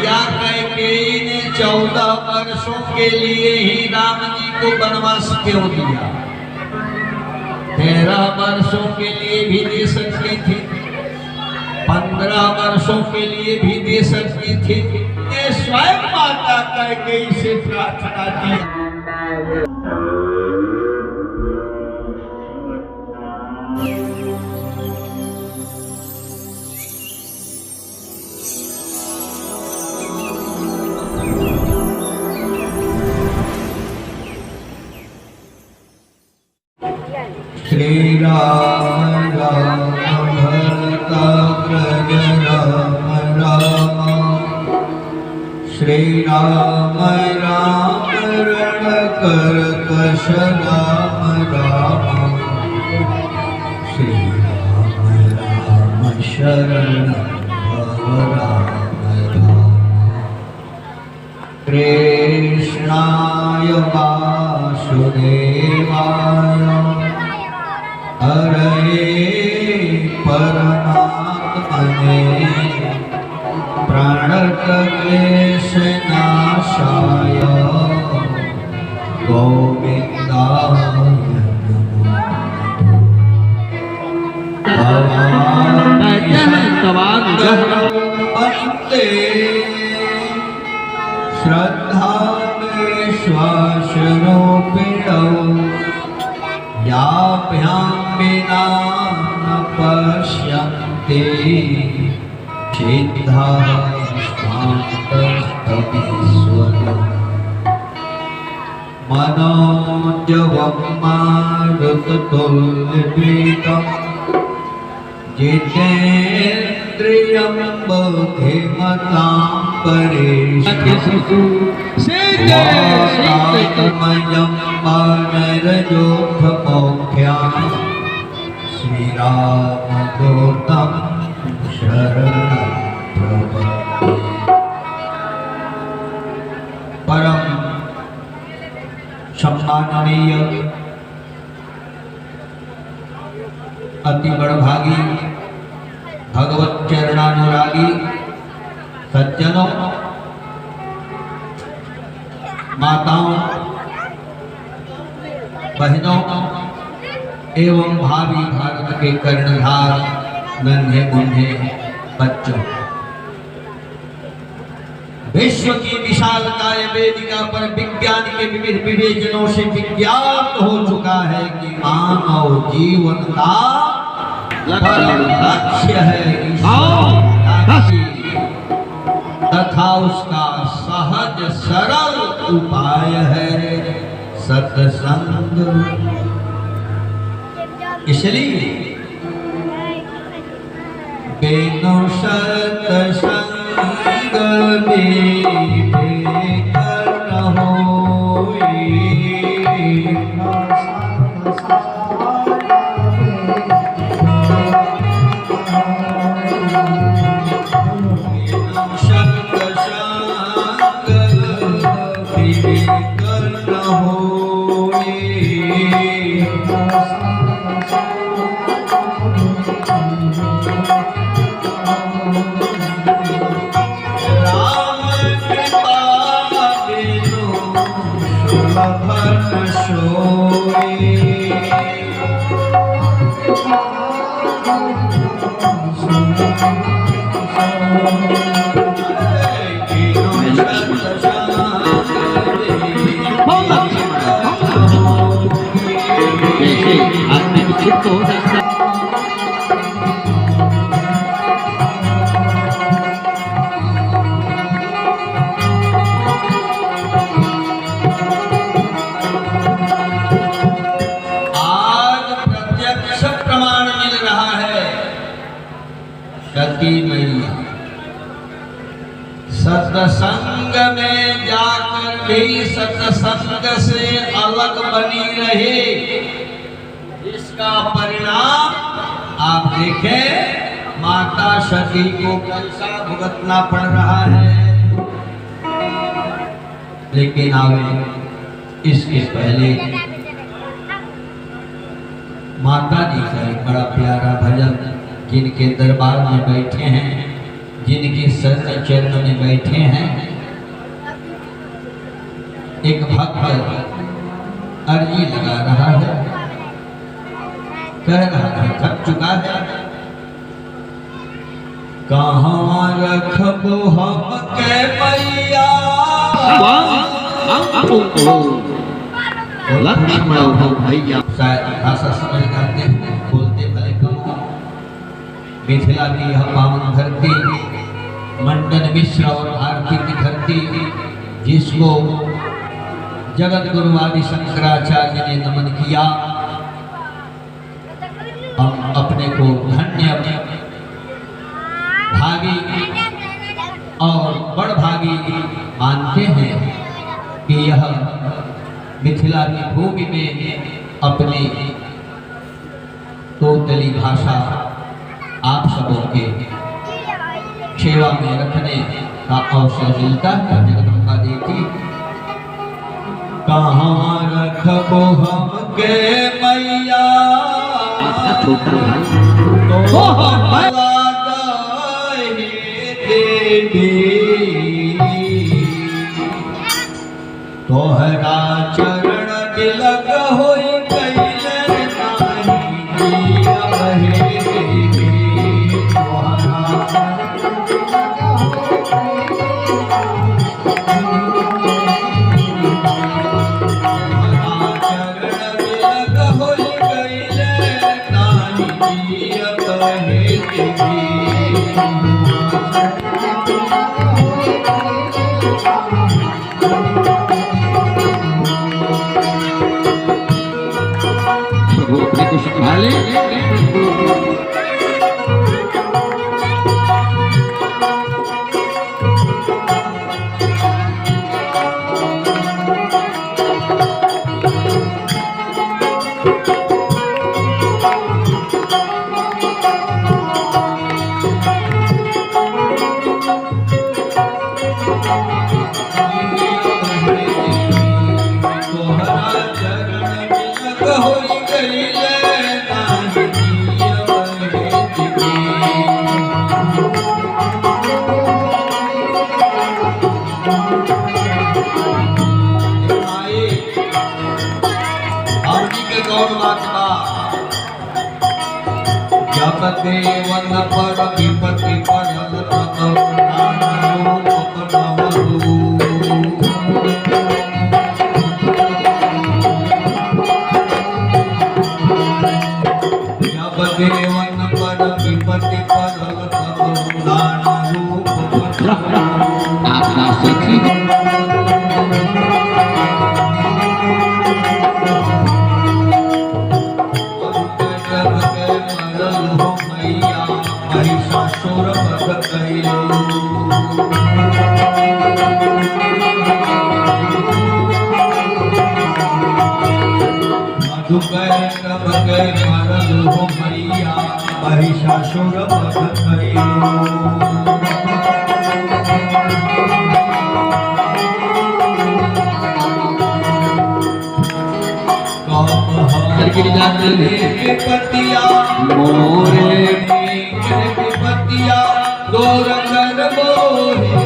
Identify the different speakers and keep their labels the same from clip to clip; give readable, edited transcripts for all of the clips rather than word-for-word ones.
Speaker 1: मैया कैकेयी ने 14 वर्षों के लिए ही राम जी को वनवास क्यों दिया? 13 वर्षों के लिए भी दे सकती थी, 15 वर्षों के लिए भी दे सकती थी। ये स्वयं माता कैकेयी से प्रार्थना की। श्री राम राम भरताग्रज राम राम, श्री राम राम रणकरकश राम राम, श्री राम राम शरण भव राम राम। कृष्णाय वासुदेवाय हरे परमात्मने प्रणतक्लेशनाशाय गोविन्दाय नमो। वन्दे श्रद्धा विश्वासरूपिणौ याभ्यां विना न पश्यन्ति सिद्धाः शान्तस्तमीश्वरम्। मनोजवं मारुततुल्यवेगम् जितेन्द्रियं बुद्धिमतां परेशम्। वातात्मजं वानरयोद्धमोख्यां श्रीरामदूतं शरणं प्रपद्ये। परम सम्माननीय अति बड़भागी भगवत चरणानुरागी सज्जनों, माताओं, बहनों एवं भावी भारत के कर्णधार नन्हे मुन्ने बच्चों, विश्व की विशालकाय वेदिका पर विज्ञान के विविध विवेचनों से विज्ञात हो चुका है कि मानव जीवन का लक्ष्य है तथा उसका सहज सरल उपाय है सत्संग। इसलिए बिनु सत्संग सत्संग में जाकर भी सत्संग से अलग बनी रहे, इसका परिणाम आप देखें माता सती को कैसा भुगतना पड़ रहा है। लेकिन आवे इसके पहले माता जी का एक बड़ा प्यारा भजन जिनके दरबार में बैठे हैं, जिनके शरण चरण में बैठे हैं। एक भक्त अर्जी लगा रहा है, कह रहा है, थक चुका है, कहाँ रखबो हम के मैया
Speaker 2: लक्ष्मण भैया।
Speaker 1: शायद भाषा समझ जाते हैं, बोलते भले कम। मिथिला की यह पावन धरती, मंडन मिश्र और भारती की धरती, जिसको जगत गुरु आदि शंकराचार्य ने नमन किया, हम अपने को धन्य भागी और बड़ भागी मानते हैं कि यह मिथिला की भूमि में अपनी तोतली भाषा आप सबों के सेवा में रखने का अवसर मिलता है। जगदम्बा देवी, कहाँ रखबो हम के मैया तोहरा चरण तिलक होई कैले नाही अबहे
Speaker 2: संभाले।
Speaker 1: जब देवन पर विपत्ति पड़ल तब जब देवन पर विपत्ति पड़ल तब नाना रूप
Speaker 2: आपका सखी
Speaker 1: मरल हो मैया महिषासुर वध पतिया मोरे पतिया गोर कर मोरे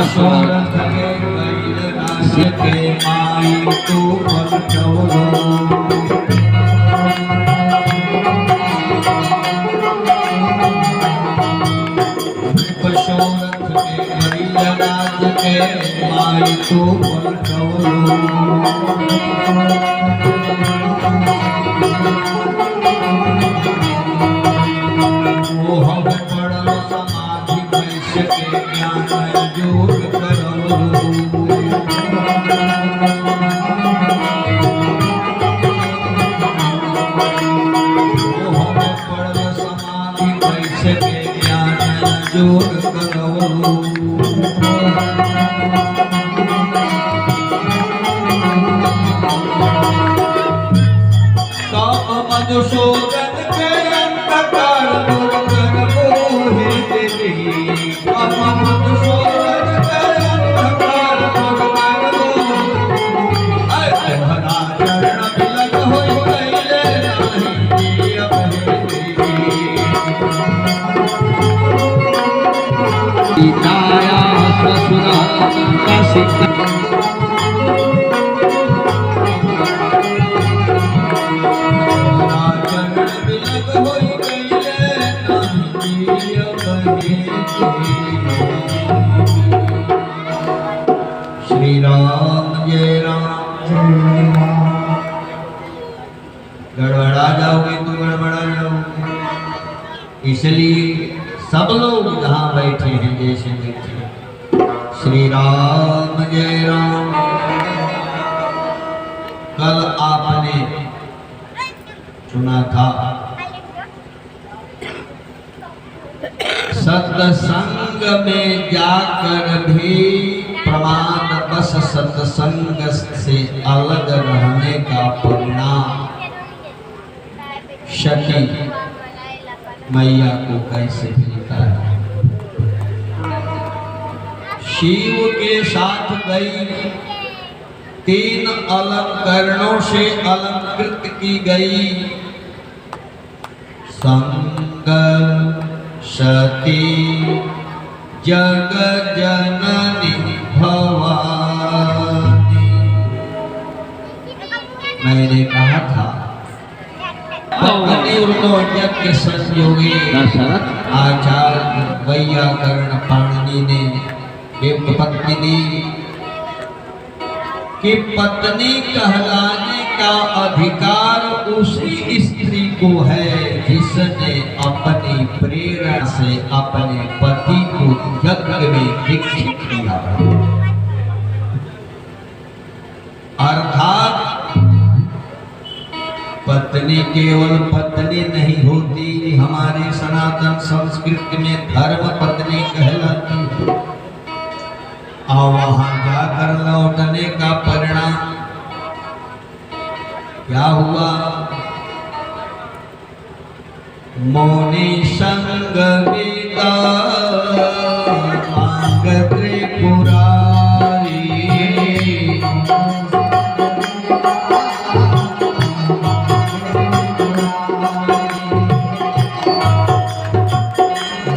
Speaker 1: दशरथ के कैल राज्य के माई तू पलटवलो दशरथ के कैल राज्य के माई तू पलटवलो मधुसूदन के अंतकार दुर्गन मोहे देवी मधुसूदन के अंतकार दुर्गन मोहे तोहरा चरण बिलक होई कैले नाही अपने
Speaker 2: सीताया ससुरा काशी
Speaker 1: श्री राम जय राम। गड़बड़ा जाओगे तो गड़बड़ा जाओगे, इसलिए सब लोग जहाँ बैठे हैं जैसे बैठे श्री राम जय राम। कल आपने सुना था सत्संग में जाकर भी प्रमाद बस सत्संग से अलग रहने का परिणाम शक्ति मैया को कैसे मिलता है। शिव के साथ गई, 3 अलंकरणों से अलंकृत की गई। संग सती जग जननी भवानी। मैंने कहा था के संयोगी आचार्य वैयाकरण पाणिनि ने एक पत्नी दी कि पत्नी कहलाने का अधिकार उसी स्त्री को है जिसने अपनी प्रेरणा से अपने पति को यज्ञ में दीक्षित किया। अर्थात पत्नी केवल पत्नी नहीं होती, हमारे सनातन संस्कृति में धर्म पत्नी कहलाती है। और वहां जाकर लौटने का परिणाम क्या हुआ? मोनि संग विदा मांग त्रिपुरारी।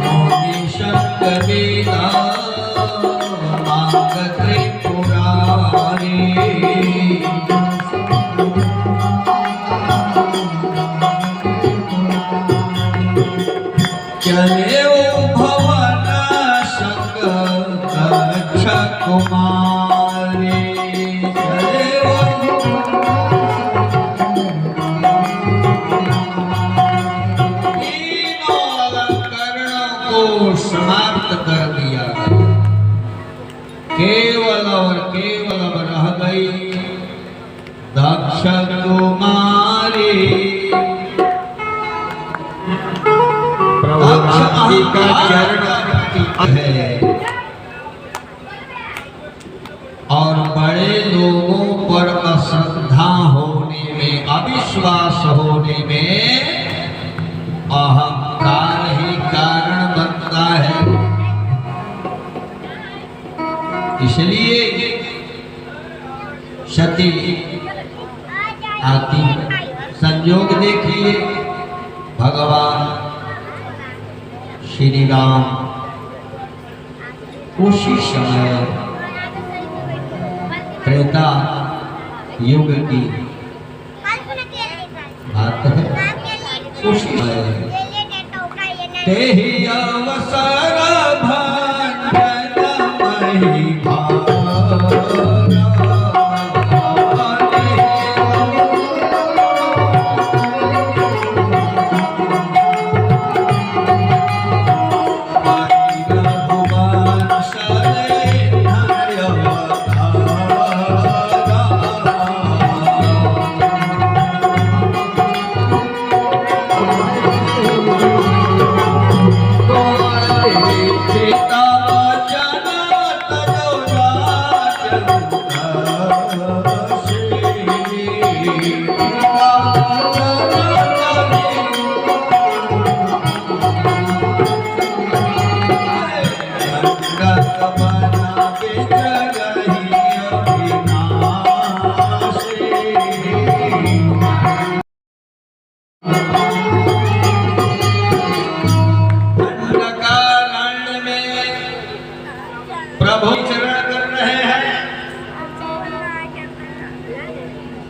Speaker 1: मोनि संग विदा चले भवन संग दक्ष कुमारी। चले तीनों अलंकरणों को समाप्त कर दिया, केवल और केवल रह गई दक्ष कुमारी। का चरण है और बड़े लोगों पर अश्रद्धा होने में, अविश्वास होने में अहंकार ही कारण बनता है। इसलिए सती आती है। संयोग देखिए, भगवान श्री राम उसी समय त्रेता युग की बात है। उसी समय तेहि अवसर भंजन मही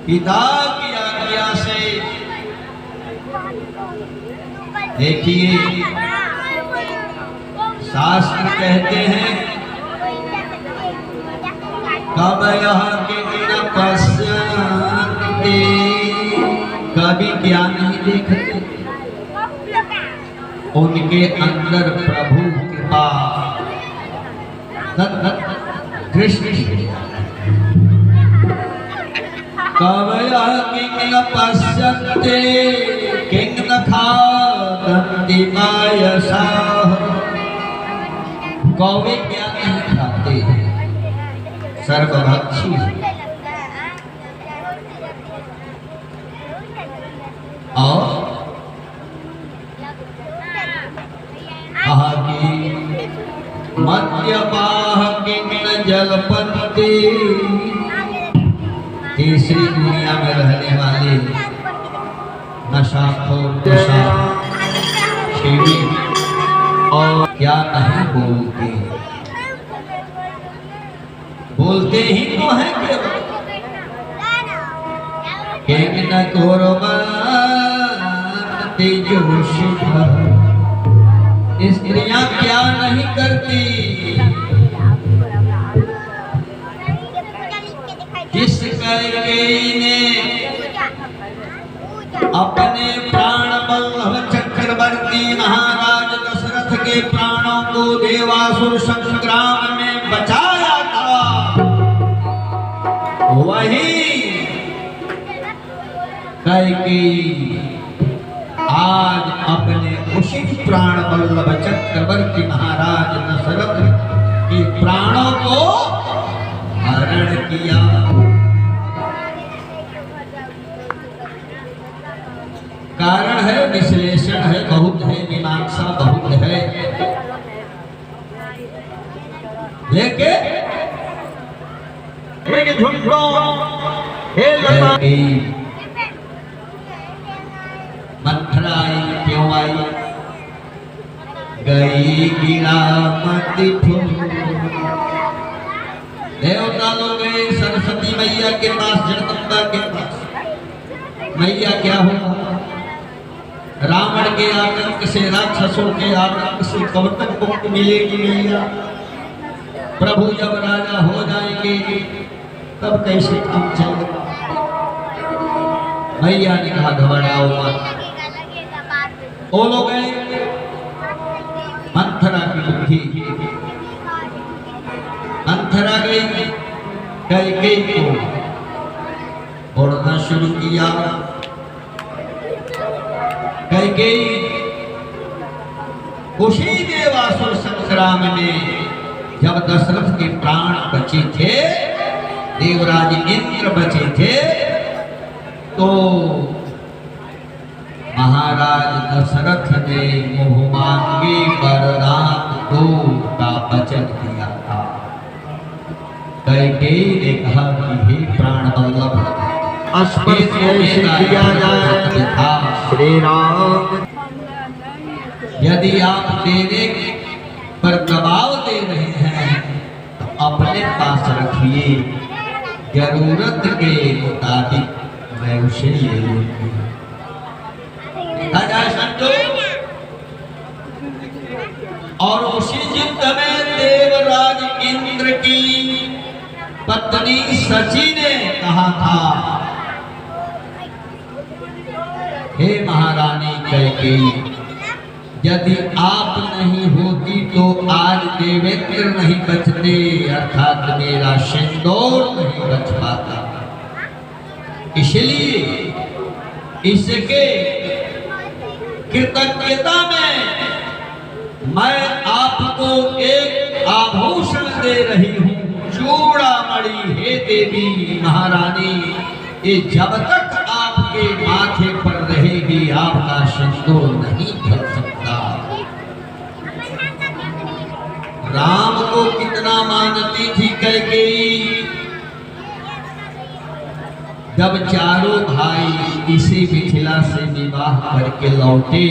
Speaker 1: पिता की आज्ञा से देखिए शास्त्र कहते हैं कब यह किन पश्यन्ते कभी क्या नहीं देखते उनके अंदर प्रभु कृपा दृष्टि कब यह किं पश्यन्ते किं न खादन्ति मायसाः कौवे क्या नहीं खाते सर्वभक्षी और मद्यपाः किं न जलपन्ते तीसरी दुनिया में रहने वाले नशाखोर नशाखेड़ी और क्या नहीं बोलते ही तो है केवल न स्त्रियां क्या नहीं करती जिस कैकेयी ने अपने प्राण बल्लभ चक्रवर्ती महाराज दशरथ के प्राणों को देवासुर संग्राम में बचाया था वही कैकेयी आज अपने उसी प्राण बल्लभ चक्रवर्ती महाराज दशरथ के प्राणों को हरण किया। कारण है विश्लेषण है बहुत है मीमांसा बहुत है लेकिन मंथरा आई क्यों आई गई गिरा मति देवता लोग गए सरस्वती मैया के पास जगदम्बा के पास मैया क्या होगा रावण के आतंक से राक्षसों के आतंक से कब तक मुक्ति मिलेगी मैया प्रभु जब राजा हो जाएंगे तब कैसे काम चलेगा मैया ने कहा घबराओ मत वो लोग गए मंथरा की बुद्धि मंथरा गई कैकेयी को उड़ना शुरू किया कैकेयी उसी देवासुर संग्राम में जब दशरथ के प्राण बचे थे देवराज इंद्र बचे थे तो महाराज दशरथ ने मुँह मांगे वरदान दो का वचन दिया था कैकेयी ने कहा कि हे प्राण वल्लभ
Speaker 2: स्पर्श कैसे किया जाए श्री राम
Speaker 1: यदि आप देने पर दबाव दे रहे हैं अपने पास रखिए, जरूरत के मुताबिक मैं उसे ले लूंगी। देखा जाए संतो, और उसी युद्ध में देवराज इंद्र की पत्नी सची ने कहा था, हे महारानी कैकेयी, यदि आप नहीं होती तो आज देवेंद्र नहीं बचते, अर्थात मेरा सिंदूर नहीं बच पाता। इसलिए इसके कृतज्ञता में मैं आपको एक आभूषण दे रही हूँ, चूड़ामणि। हे देवी महारानी, ये जब तक आपके माथे पर रहेगी आपका सिंदूर नहीं ढल सकता। राम को कितना मानती थी कैकेयी। जब चारों भाई इसी मिथिला से विवाह करके लौटे,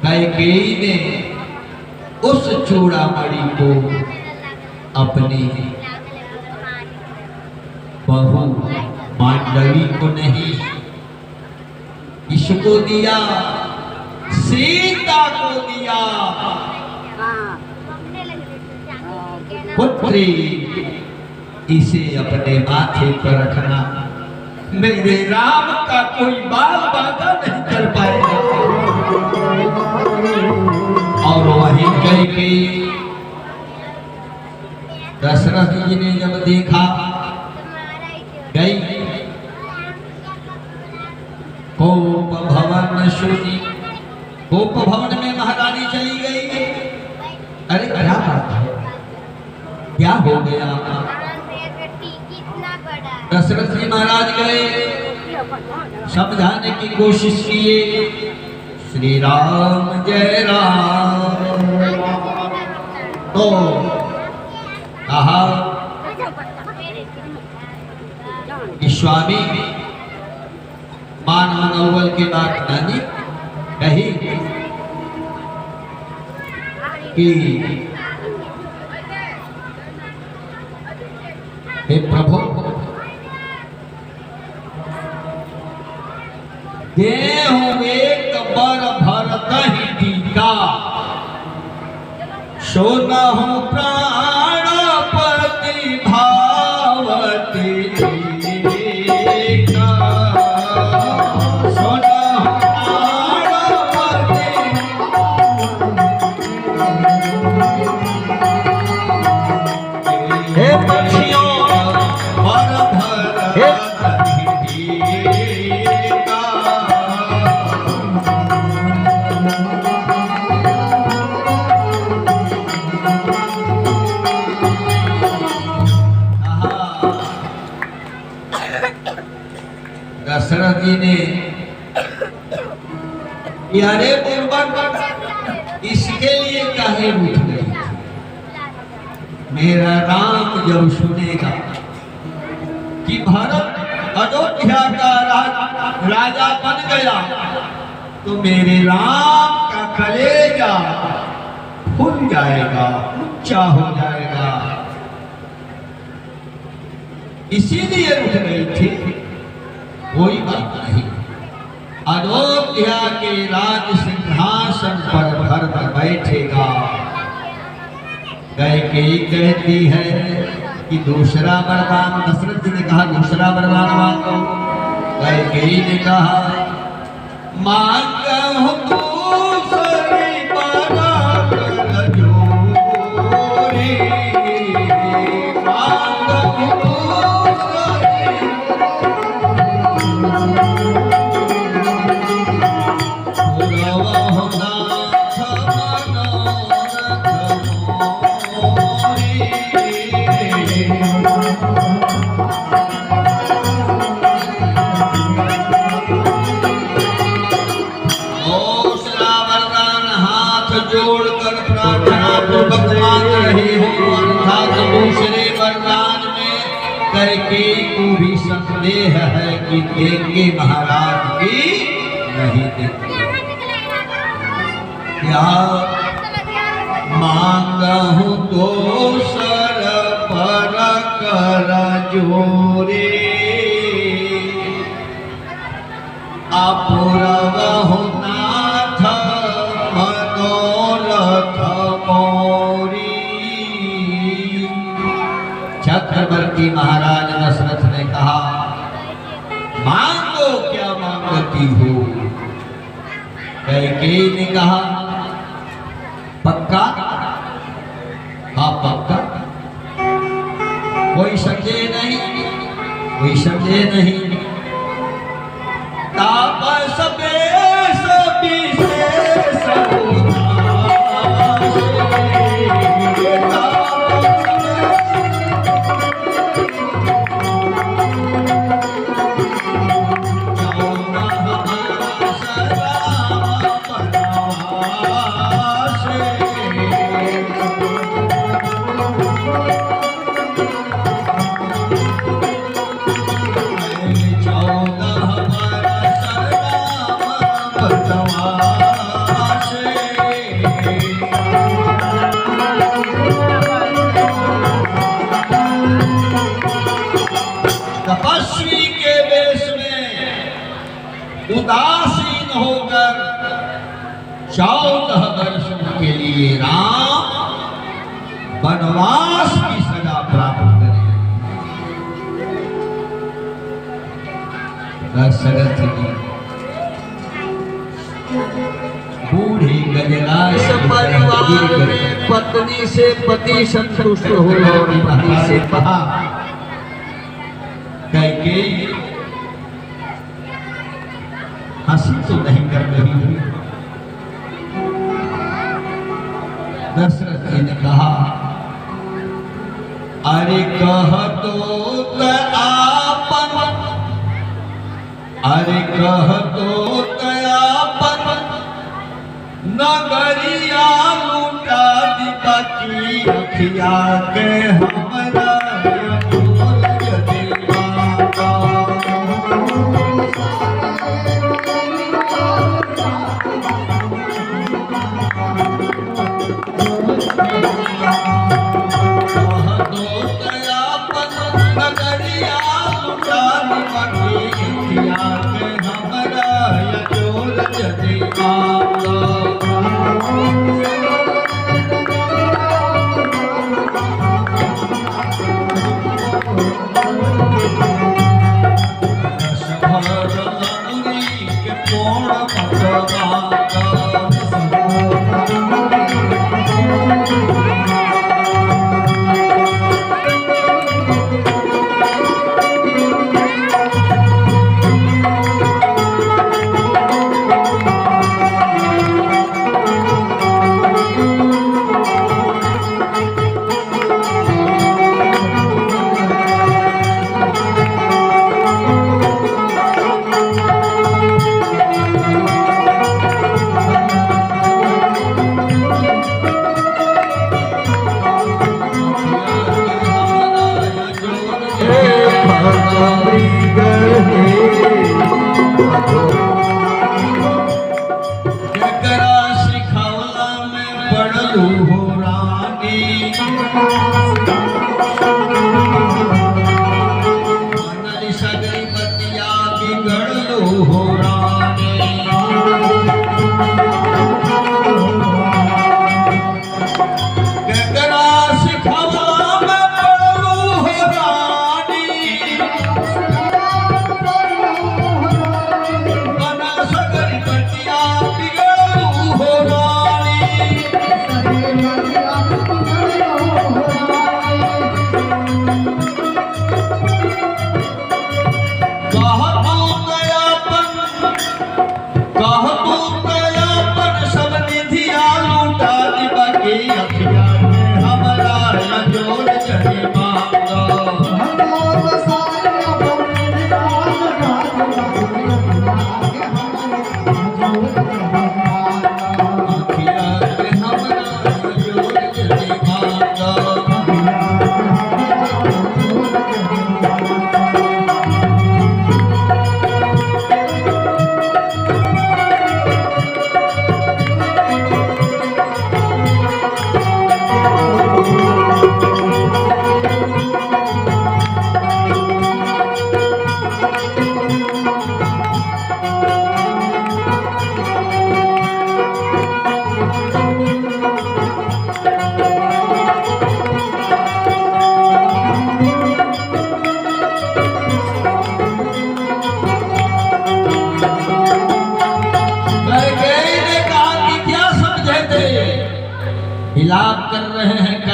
Speaker 1: कैकेयी ने उस चूड़ामणि को अपनी बहू मांडवी को नहीं, इसको दिया, सीता को दिया। पुत्री, इसे अपने माथे पर रखना, मेरे राम का कोई बाल बाधा नहीं कर पाएगा। और वहीं कैकेयी, दशरथ जी ने जब देखा, गई कोप भवन सुनी, कोप भवन में महारानी चली गई। अरे क्या बात है, क्या हो गया? दशरथ जी महाराज गए, समझाने की कोशिश किए, श्री राम जय राम, तो कहा स्वामी मान मनोवल के बात नानी कही कि हे प्रभु, गेहूं एक बर भरत ही टीका, सोना हूं प्राणपति भावती दशरथ जी ने, यारे पूर्वक इसके लिए काहे उठ गई? मेरा राम जब सुनेगा कि भरत अयोध्या का राजा बन गया, तो मेरे राम का कलेजा फूल जाएगा, ऊंचा हो जाएगा। इसीलिए उठ गई थी। कोई बात नहीं, अयोध्या के राज सिंहासन पर भरत बैठेगा। कैकेयी कहती है कि दूसरा वरदान, दशरथ जी ने कहा दूसरा वरदान मांगो। कैकेयी ने कहा मांगो दूसरी बारात जोरी, मांगो जोड़कर प्रार्थना पूर्वक मांग रहे हो, अर्थात दूसरे वरदान में कैकेयी को भी संदेह है कि देंगे महाराज की नहीं देंगे। क्या मांगा हूँ दोसर जोरे अपूरव नाथ मनोरथ मोरी। चक्रवर्ती महाराज दशरथ ने कहा, मांगो क्या मांगती हो? कैकेयी ने कहा, पक्का? हाँ पक्का। कोई समझे नहीं, कोई समझे नहीं। तापस बेस विशेष तपस्वी के वेश में उदासीन होकर 14 वर्षों के लिए राम वनवास की सजा प्राप्त करें। दशरथ जी बूढ़े गजराज
Speaker 2: इस परिवार में पत्नी से पति संतुष्ट हो और पति से
Speaker 1: कहा, कैकेयी हंसी तो नहीं कर रही हुई। दशरथ जी ने कहा, अरे कह तो आपन, अरे कह तो आपन नगरिया लूटा दीपकी अखिया के हमरा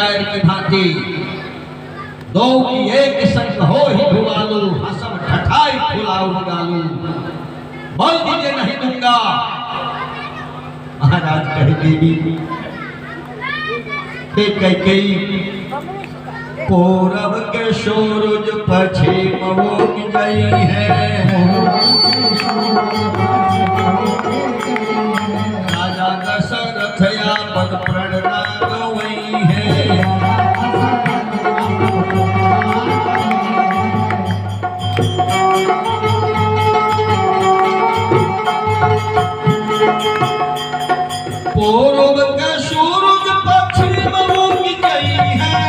Speaker 1: शायर की भांति दो की एक संग हो ही भुवालू हसम ठठाई फुलाऊ गालू बोल दीजिए नहीं दूंगा। महाराज कहे देवी कई पूरब के सूरज पश्चिम उग गई है, राजा दशरथ यापन प्रणना गई है। पूरब के सूरज पश्चिम उग गई है,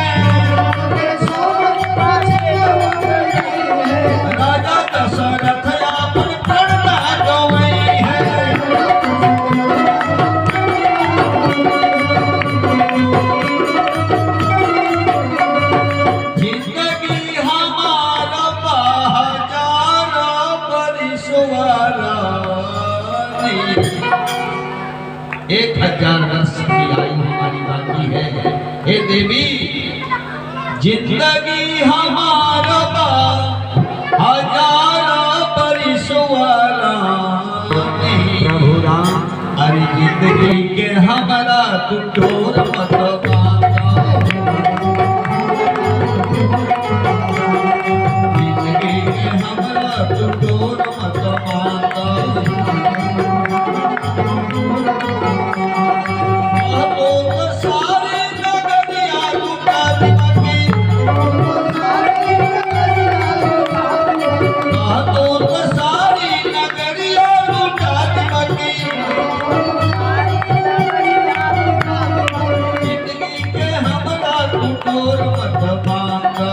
Speaker 1: राजा दशरथ यापन प्रणना गई है। जिंदगी हमारा 1000 बरिस वाला 1000 वर्ष की आयु हमारी बाकी है। हे देवी जिंदगी हमारा 1000 बरिस वाला
Speaker 2: प्रभु राम
Speaker 1: अरे जिंदगी के हमारा तू डोर मत बांधा, जिंदगी के हमारा तू डोर मत बांधा। सारे नगरिया लुटा दिमकी, सारी नगरिया लुटा दिमकी, जिंदगी के हमरा तू डोर मत बांधा।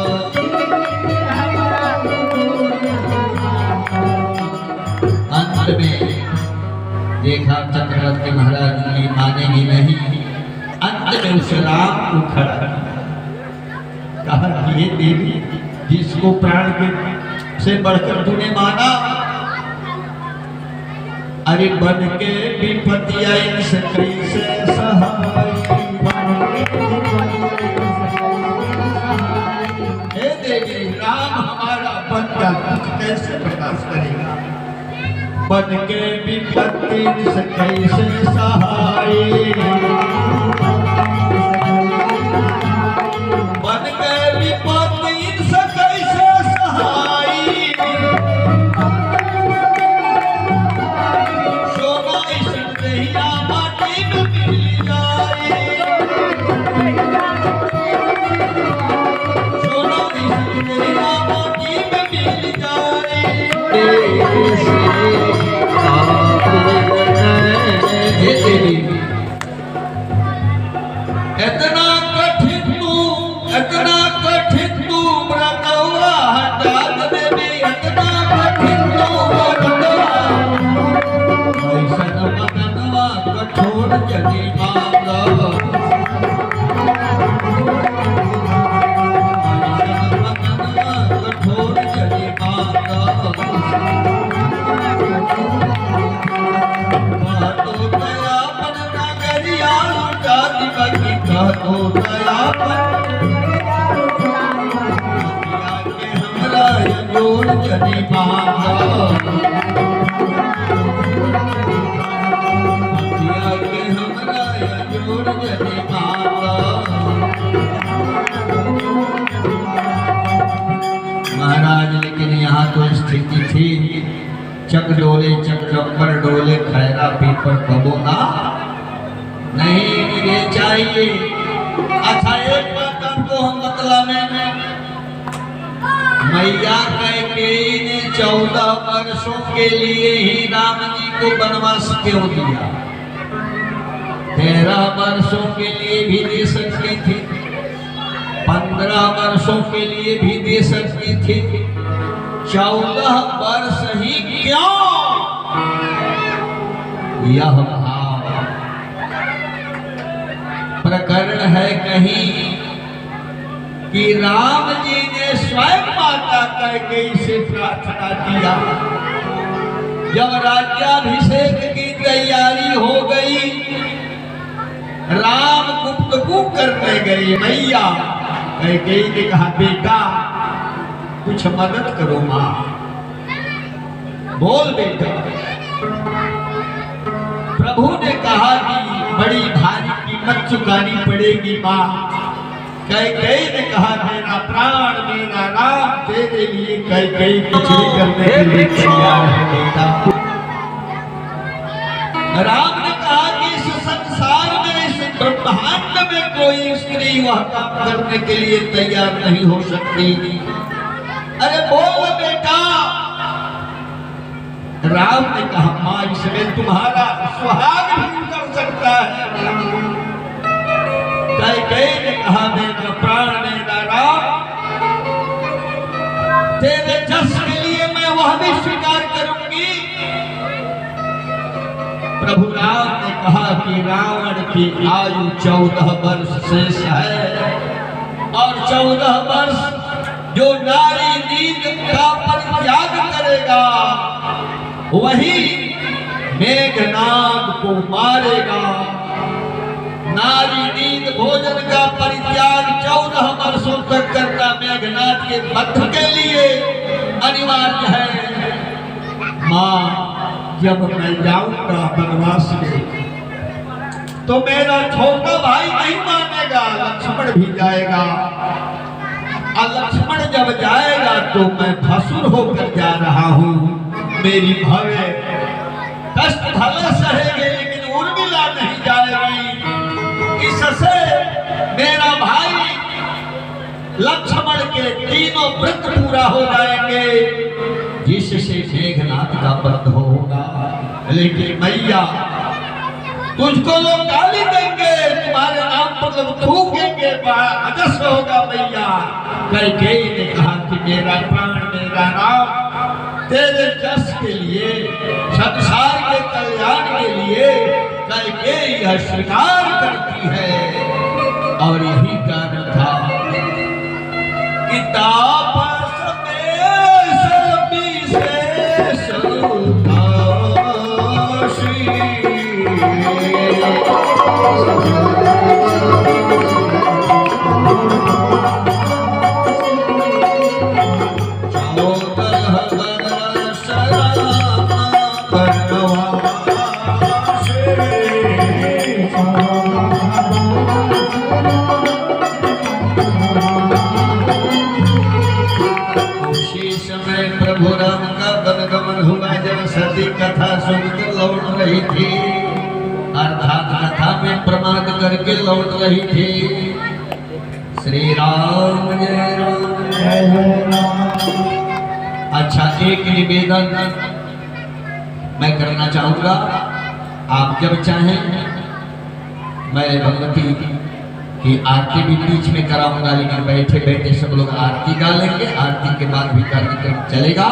Speaker 1: अंत में देखा चक्रवर्ती महाराज की मानेगी नहीं, अंत में उस राम को खड़ा कहा कि ये देवी जिसको प्राण के से बढ़कर तूने माना, अरे बन के विपत्ति आई कैसे सहाय। हे देवी राम हमारा बन का दुख कैसे प्रकाश करेगा, बन के विपत्ति से कैसे सहाय। बन के विपत्ति से कैसे सहाय, सोना ईश्वर दहिया माटी में मिल जाए, सोना ईश्वर दहिया माटी में मिल जाए। इतना कठिन तू व्रतवा हटात देवी, इतना कठिन तू व्रतवा, ऐसन मनवा कठोर जनी मांगा, ऐसन मनवा कठोर जनी मांगा। तो दयापन नगरिया लुटा दिमकी, तो दयापन के हमरा जोर जनी मांगा, के हमरा जोर जनी मांगा। महाराज लेकिन यहाँ तो स्थिति थी चक डोले चक्कर डोले खैरा पीपर कबो ना नहीं ये चाहिए। अच्छा एक बात आपको हम बतलाने में, मैया कैकेयी ने 14 वर्षों के लिए ही राम जी को वनवास क्यों दिया? 13 वर्षों के लिए भी दे सकती थी, 15 वर्षों के लिए भी दे सकती थी, 14 वर्ष ही क्यों? यह भाव प्रकरण है कहीं कि राम जी ने स्वयं माता कैकेयी से प्रार्थना किया। जब राज्याभिषेक की तैयारी हो गई राम गुफ्तगू करने गए। मैया कैकेयी ने कहा बेटा कुछ मदद करो माँ, बोल बेटा। प्रभु ने कहा कि बड़ी भारी कीमत चुकानी पड़ेगी माँ। कैकेयी ने कहा मेरा प्राण मेरा राम तेरे लिए कैकेयी कुछ भी करने के लिए तैयार है बेटा। राम ने कहा कि इस संसार में इस ब्रह्मांड में कोई स्त्री वह काम करने के लिए तैयार नहीं हो सकती। अरे बोल बेटा। राम ने कहा माँ इसमें तुम्हारा सुहाग भी कर सकता है। कैकेयी ने कहा मेरा प्राण मेरा राम तेरे जस के लिए मैं वह भी स्वीकार करूंगी। प्रभु राम ने कहा कि रावण की आयु 14 वर्ष शेष है और 14 वर्ष जो नारी नींद का परित्याग करेगा वही मेघनाद को मारेगा। नारी नींद भोजन का परित्याग 14 वर्षों तक करना मेघनाद के वध के लिए अनिवार्य है। माँ जब मैं जाऊंगा वनवास में तो मेरा छोटा भाई नहीं मानेगा, लक्ष्मण भी जाएगा और लक्ष्मण जब जाएगा तो मैं भसुर होकर जा रहा हूँ। मेरी भवे कष्ट भले सहेगी लेकिन उर्मिला नहीं जाएगी। इससे मेरा भाई लक्ष्मण के तीनों व्रत पूरा हो जाएंगे जिससे मेघनाद का वध होगा। लेकिन मैया तुझको लोग गाली देंगे, तुम्हारे नाम पर लोग थूकेंगे, अजस होगा मैया। कैकेयी ने कहा कि मेरा प्राण मेरा राम तेरे जस के लिए संसार के कल्याण के लिए कैकेयी यह स्वीकार करती है। और यही कारण था कि तापस में सभी से प्रभु राम का वनगमन हुआ। जब सती कथा सुनकर लौट रही थी अर्थात कथा में प्रमाद करके लौट रही थी। श्री राम जय राम जय राम। अच्छा एक निवेदन मैं करना चाहूंगा, आप जब चाहें मैं भगवती की आरती भी बीच में कराऊंगा, लेकिन बैठे बैठे सब लोग आरती गा लेंगे। आरती के बाद भी कार्यक्रम चलेगा।